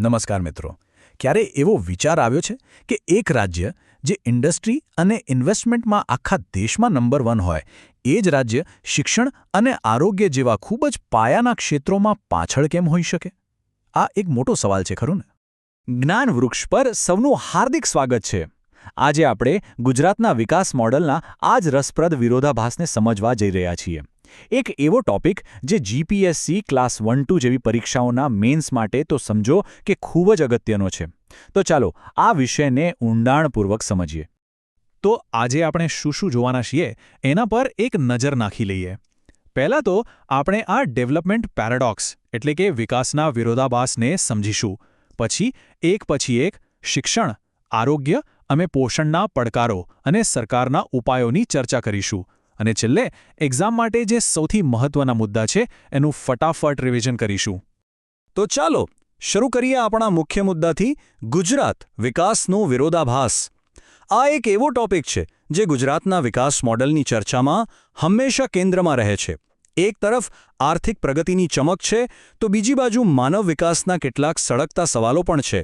નમસ્કાર મિત્રો. ક્યારે એવો વિચાર આવ્યો છે કે એક રાજ્ય જે ઇન્ડસ્ટ્રી અને ઇન્વેસ્ટમેન્ટમાં આખા દેશમાં નંબર 1 હોય, એ જ રાજ્ય શિક્ષણ અને આરોગ્ય જેવા ખૂબ જ પાયાના ક્ષેત્રોમાં પાછળ કેમ હોઈ શકે? આ એક મોટો સવાલ છે, ખરું ને? જ્ઞાન વૃક્ષ પર સૌનું હાર્દિક સ્વાગત છે. આજે આપણે ગુજરાતના વિકાસ મોડલના આ જ રસપ્રદ વિરોધાભાસને સમજવા જઈ રહ્યા છીએ. એક એવો ટોપિક જે જીપીએસસી ક્લાસ 1-2 જેવી પરીક્ષાઓના મેન્સ માટે તો સમજો કે ખૂબ જ અગત્યનો છે. તો ચાલો આ વિષયને ઊંડાણપૂર્વક સમજીએ. તો આજે આપણે શું જોવાના છીએ એના પર એક નજર નાખી લઈએ. પહેલાં તો આપણે આ ડેવલપમેન્ટ પેરાડોક્સ એટલે કે વિકાસના વિરોધાભાસને સમજીશું. પછી એક શિક્ષણ, આરોગ્ય અને પોષણના પડકારો અને સરકારના ઉપાયોની ચર્ચા કરીશું. અને છેલ્લે એક્ઝામ માટે જે સૌથી મહત્વના મુદ્દા છે એનું ફટાફટ રિવિઝન કરીશું. તો ચાલો શરૂ કરીએ આપણા મુખ્ય મુદ્દાથી, ગુજરાત વિકાસનો વિરોધાભાસ. આ એક એવો ટોપિક છે જે ગુજરાતના વિકાસ મોડલની ચર્ચામાં હંમેશા કેન્દ્રમાં રહે છે. એક તરફ આર્થિક પ્રગતિની ચમક છે તો બીજી બાજુ માનવ વિકાસના કેટલાક સળગતા સવાલો પણ છે.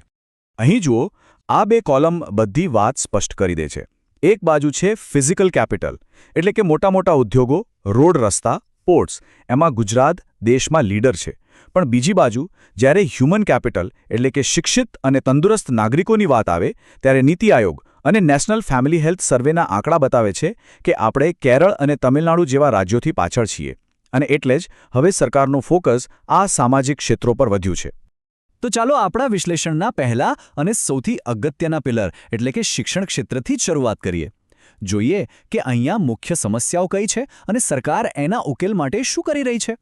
અહીં જુઓ, આ બે કોલમ બધી વાત સ્પષ્ટ કરી દે છે. એક બાજુ છે ફિઝિકલ કેપિટલ, એટલે કે મોટા મોટા ઉદ્યોગો, રોડ, રસ્તા, પોર્ટ્સ. એમાં ગુજરાત દેશમાં લીડર છે. પણ બીજી બાજુ જ્યારે હ્યુમન કેપિટલ એટલે કે શિક્ષિત અને તંદુરસ્ત નાગરિકોની વાત આવે ત્યારે નીતિ આયોગ અને નેશનલ ફેમિલી હેલ્થ સર્વેના આંકડા બતાવે છે કે આપણે કેરળ અને તમિલનાડુ જેવા રાજ્યોથી પાછળ છીએ. અને એટલે જ હવે સરકારનું ફોકસ આ સામાજિક ક્ષેત્રો પર વધ્યું છે. તો ચાલો આપણા વિશ્લેષણના પહેલા અને સૌથી અગત્યના પિલર એટલે કે શિક્ષણ ક્ષેત્રથી જ શરૂઆત કરીએ. જોઈએ કે અહીંયા મુખ્ય સમસ્યાઓ કઈ છે અને સરકાર એના ઉકેલ માટે શું કરી રહી છે.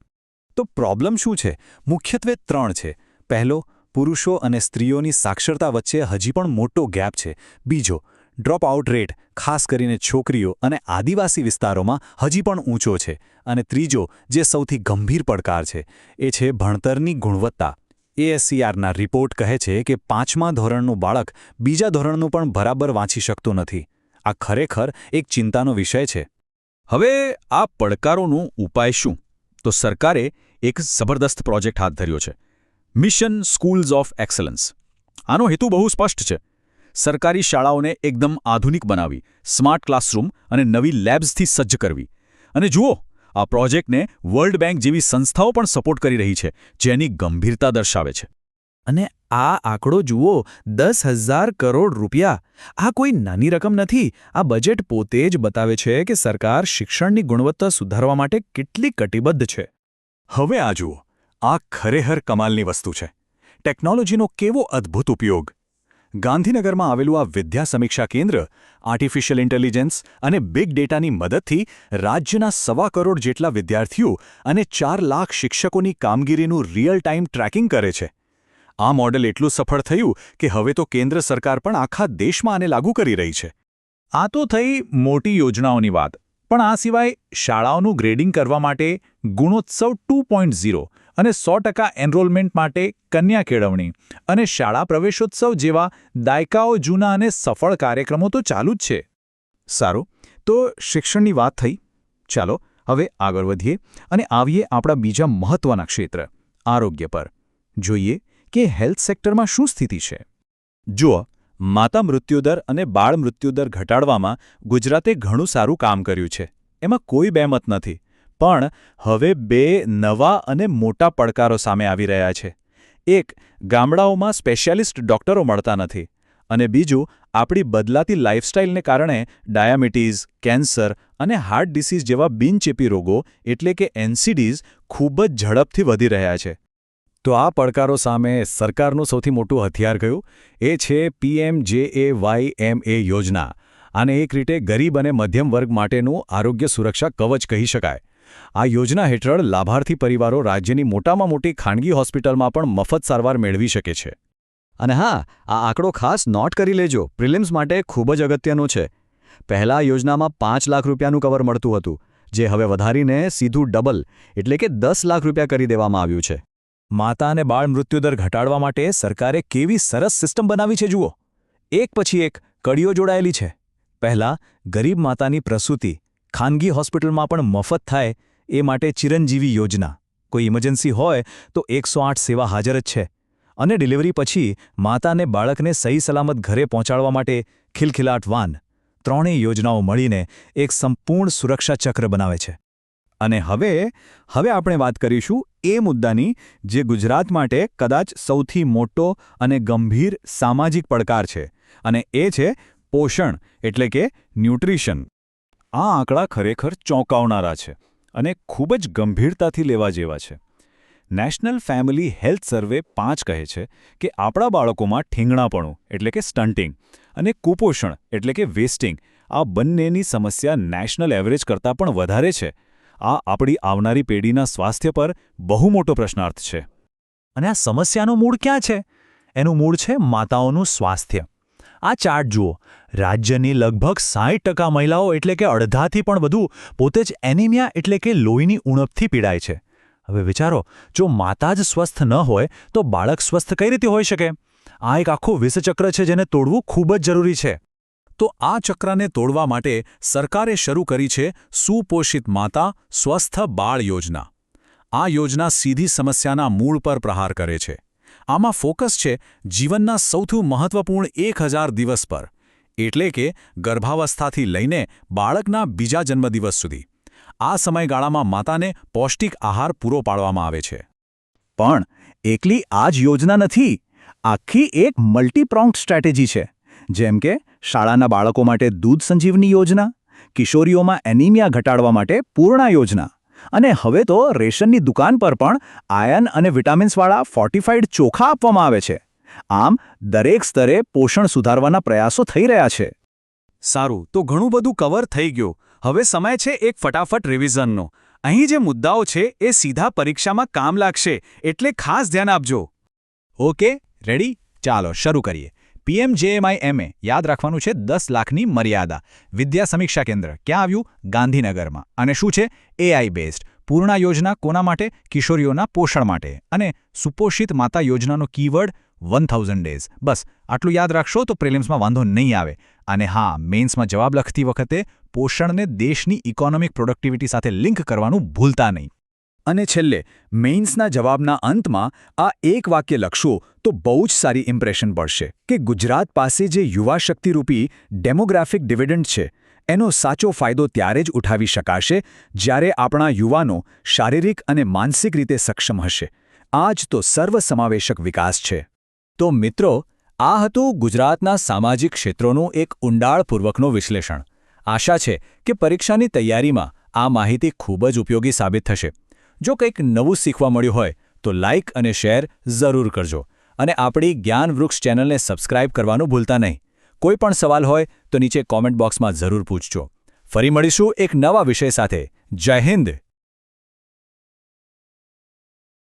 તો પ્રોબ્લેમ શું છે? મુખ્યત્વે 3 છે. પહેલો, પુરુષો અને સ્ત્રીઓની સાક્ષરતા વચ્ચે હજી પણ મોટો ગેપ છે. બીજો, ડ્રોપ આઉટ રેટ ખાસ કરીને છોકરીઓ અને આદિવાસી વિસ્તારોમાં હજી પણ ઊંચો છે. અને ત્રીજો, જે સૌથી ગંભીર પડકાર છે, એ છે ભણતરની ગુણવત્તા. એએસસીઆરના રિપોર્ટ કહે છે કે 5મા ધોરણનું બાળક બીજા ધોરણનું પણ બરાબર વાંચી શકતું નથી. આ ખરેખર એક ચિંતાનો વિષય છે. હવે આ પડકારોનું ઉપાય શું? તો સરકારે એક જબરદસ્ત પ્રોજેક્ટ હાથ ધર્યો છે, મિશન સ્કૂલ્સ ઓફ એક્સલન્સ. આનો હેતુ બહુ સ્પષ્ટ છે. સરકારી શાળાઓને એકદમ આધુનિક બનાવી, સ્માર્ટ ક્લાસરૂમ અને નવી લેબ્સથી સજ્જ કરવી. અને જુઓ, આ પ્રોજેક્ટને વર્લ્ડ બેંક જેવી સંસ્થાઓ પણ સપોર્ટ કરી રહી છે, જેની ગંભીરતા દર્શાવે છે. અને આ આંકડો જુઓ, 10,000 કરોડ રૂપિયા. આ કોઈ નાની રકમ નથી. આ બજેટ પોતે જ બતાવે છે કે સરકાર શિક્ષણની ગુણવત્તા સુધારવા માટે કેટલી કટિબદ્ધ છે. હવે આ જુઓ, આ ખરેખર કમાલની વસ્તુ છે. ટેકનોલોજીનો કેવો અદ્ભુત ઉપયોગ. ગાંધીનગરમાં આવેલું આ વિદ્યા સમીક્ષા કેન્દ્ર આર્ટિફિશિયલ ઇન્ટેલિજન્સ અને બિગ ડેટાની મદદથી રાજ્યના 1.25 કરોડ જેટલા વિદ્યાર્થીઓ અને 4 લાખ શિક્ષકોની કામગીરીનું રિયલ ટાઈમ ટ્રેકિંગ કરે છે. આ મોડેલ એટલું સફળ થયું કે હવે તો કેન્દ્ર સરકાર પણ આખા દેશમાં આને લાગુ કરી રહી છે. આ તો થઈ મોટી યોજનાઓની વાત. પણ આ સિવાય શાળાઓનું ગ્રેડિંગ કરવા માટે ગુણોત્સવ 2.0 અને 100% એનરોલમેન્ટ માટે કન્યા કેળવણી અને શાળા પ્રવેશોત્સવ જેવા દાયકાઓ જૂના અને સફળ કાર્યક્રમો તો ચાલુ જ છે. સારું, તો શિક્ષણની વાત થઈ. ચાલો હવે આગળ વધીએ અને આવીએ આપણા બીજા મહત્વના ક્ષેત્ર, આરોગ્ય પર. જોઈએ કે હેલ્થ સેક્ટરમાં શું સ્થિતિ છે. જુઓ, માતા મૃત્યુદર અને બાળ મૃત્યુદર ઘટાડવામાં ગુજરાતે ઘણું સારું કામ કર્યું છે. એમાં કોઈ બેમત નથી. પણ હવે 2 નવા અને મોટા પડકારો સામે આવી રહ્યા છે. એક, ગામડાઓમાં સ્પેશિયાલિસ્ટ ડોક્ટરો મળતા નથી. અને બીજું, આપણી બદલાતી લાઇફસ્ટાઇલને કારણે ડાયાબિટીઝ, કેન્સર અને હાર્ટ ડિસીઝ જેવા બિનચેપી રોગો એટલે કે એનસીડીઝ ખૂબ જ ઝડપથી વધી રહ્યા છે. તો આ પડકારો સામે સરકારનું સૌથી મોટું હથિયાર કયું? એ છે PMJAYMA યોજના. આને એક રીતે ગરીબ અને મધ્યમ વર્ગ માટેનું આરોગ્ય સુરક્ષા કવચ કહી શકાય. આ યોજના હેઠળ લાભાર્થી પરિવારો રાજ્યની મોટામાં મોટી ખાનગી હોસ્પિટલમાં પણ મફત સારવાર મેળવી શકે છે. અને હા, આ આંકડો ખાસ નોટ કરી લેજો, પ્રિલિમ્સ માટે ખૂબ જ અગત્યનો છે. પહેલા આ યોજનામાં 5 લાખ રૂપિયાનું કવર મળતું હતું, જે હવે વધારીને સીધું ડબલ એટલે કે 10 લાખ રૂપિયા કરી દેવામાં આવ્યું છે. માતા અને બાળ મૃત્યુદર ઘટાડવા માટે સરકારે કેવી સરસ સિસ્ટમ બનાવી છે જુઓ. એક પછી એક કડીઓ જોડાયેલી છે. પહેલાં, ગરીબ માતાની પ્રસૂતિ ખાનગી હોસ્પિટલમાં પણ મફત થાય એ માટે ચિરંજીવી યોજના. કોઈ ઇમરજન્સી હોય તો 108 સેવા હાજર જ છે. અને ડિલિવરી પછી માતાને બાળકને સહી સલામત ઘરે પહોંચાડવા માટે ખિલખિલાટ વાન, ત્રણેય યોજનાઓ મળીને એક સંપૂર્ણ સુરક્ષા ચક્ર બનાવે છે. અને હવે આપણે વાત કરીશું એ મુદ્દાની જે ગુજરાત માટે કદાચ સૌથી મોટો અને ગંભીર સામાજિક પડકાર છે, અને એ છે પોષણ એટલે કે ન્યુટ્રિશન. આ આંકડા ખરેખર ચોંકાવનારા છે અને ખૂબ જ ગંભીરતાથી લેવા જેવા છે. નેશનલ ફેમિલી હેલ્થ સર્વે 5 કહે છે કે આપણા બાળકોમાં ઠીંગણાપણું એટલે કે સ્ટન્ટિંગ અને કુપોષણ એટલે કે વેસ્ટિંગ, આ બંનેની સમસ્યા નેશનલ એવરેજ કરતાં પણ વધારે છે. આ આપણી આવનારી પેઢીના સ્વાસ્થ્ય પર બહુ મોટો પ્રશ્નાર્થ છે. અને આ સમસ્યાનું મૂળ ક્યાં છે? એનું મૂળ છે માતાઓનું સ્વાસ્થ્ય. આ ચાર્ટ જુઓ. રાજ્યની લગભગ 60% મહિલાઓ એટલે કે અડધાથી પણ વધુ પોતે જ એનિમિયા એટલે કે લોહીની ઉણપથી પીડાય છે. હવે વિચારો, જો માતા જ સ્વસ્થ ન હોય તો બાળક સ્વસ્થ કઈ રીતે હોઈ શકે? આ એક આખું વિષચક્ર છે જેને તોડવું ખૂબ જ જરૂરી છે. તો આ ચક્રને તોડવા માટે સરકારે શરૂ કરી છે સુપોષિત માતા સ્વસ્થ બાળ યોજના. આ યોજના સીધી સમસ્યાના મૂળ પર પ્રહાર કરે છે. આમાં ફોકસ છે જીવનના સૌથી મહત્વપૂર્ણ 1000 દિવસ પર, એટલે કે ગર્ભાવસ્થાથી લઈને બાળકના બીજા જન્મદિવસ સુધી. આ સમયગાળામાં માતાને પૌષ્ટિક આહાર પૂરો પાડવામાં આવે છે. પણ એકલી આ જ યોજના નથી. આખી એક મલ્ટીપ્રોંગ્ડ સ્ટ્રેટેજી છે. જેમ કે શાળાના બાળકો માટે દૂધ સંજીવની યોજના, કિશોરીઓમાં એનિમિયા ઘટાડવા માટે પૂર્ણા યોજના, અને હવે તો રેશનની દુકાન પર પણ આયર્ન અને વિટામિન્સવાળા ફોર્ટિફાઈડ ચોખા આપવામાં આવે છે. આમ દરેક સ્તરે પોષણ સુધારવાના પ્રયાસો થઈ રહ્યા છે. સારું, તો ઘણું બધું કવર થઈ ગયું. હવે સમય છે એક ફટાફટ રિવિઝનનો. અહીં જે મુદ્દાઓ છે એ સીધા પરીક્ષામાં કામ લાગશે, એટલે ખાસ ધ્યાન આપજો. Okay, ready? ચાલો શરૂ કરીએ. PMJMIMA યાદ રાખવાનું છે 10 લાખની મર્યાદા. વિદ્યા સમીક્ષા કેન્દ્ર ક્યાં આવ્યું? ગાંધીનગરમાં. અને શું છે? AI based. પૂર્ણા યોજના કોના માટે? કિશોરીઓના પોષણ માટે. અને સુપોષિત માતા યોજનાનો કીવર્ડ 1000 ડેઝ. બસ આટલું યાદ રાખશો તો પ્રિલિમ્સમાં વાંધો નહીં આવે. અને હા, મેઇન્સમાં જવાબ લખતી વખતે પોષણને દેશની ઇકોનોમિક પ્રોડક્ટિવિટી સાથે લિંક કરવાનું ભૂલતા નહીં. અને છેલ્લે મેઇન્સના જવાબના અંતમાં આ એક વાક્ય લખશો તો બહુ જ સારી ઇમ્પ્રેશન પડશે કે ગુજરાત પાસે જે યુવા શક્તિરૂપી ડેમોગ્રાફિક ડિવિડન્ડ છે એનો સાચો ફાયદો ત્યારે જ ઉઠાવી શકાશે જ્યારે આપણા યુવાનો શારીરિક અને માનસિક રીતે સક્ષમ હશે. આ જ તો સર્વસમાવેશક વિકાસ છે. તો મિત્રો, આ હતું ગુજરાતના સામાજિક ક્ષેત્રોનું એક ઊંડાણપૂર્વકનું વિશ્લેષણ. આશા છે કે પરીક્ષાની તૈયારીમાં આ માહિતી ખૂબ જ ઉપયોગી સાબિત થશે. જો કંઈક નવું શીખવા મળ્યું હોય તો લાઇક અને શેર જરૂર કરજો. અને આપણી જ્ઞાન વૃક્ષ ચેનલને સબસ્ક્રાઇબ કરવાનું ભૂલતા નહીં. કોઈ પણ સવાલ હોય તો નીચે કોમેન્ટ બોક્સમાં જરૂર પૂછજો. ફરી મળીશું એક નવા વિષય સાથે. જય હિન્દ.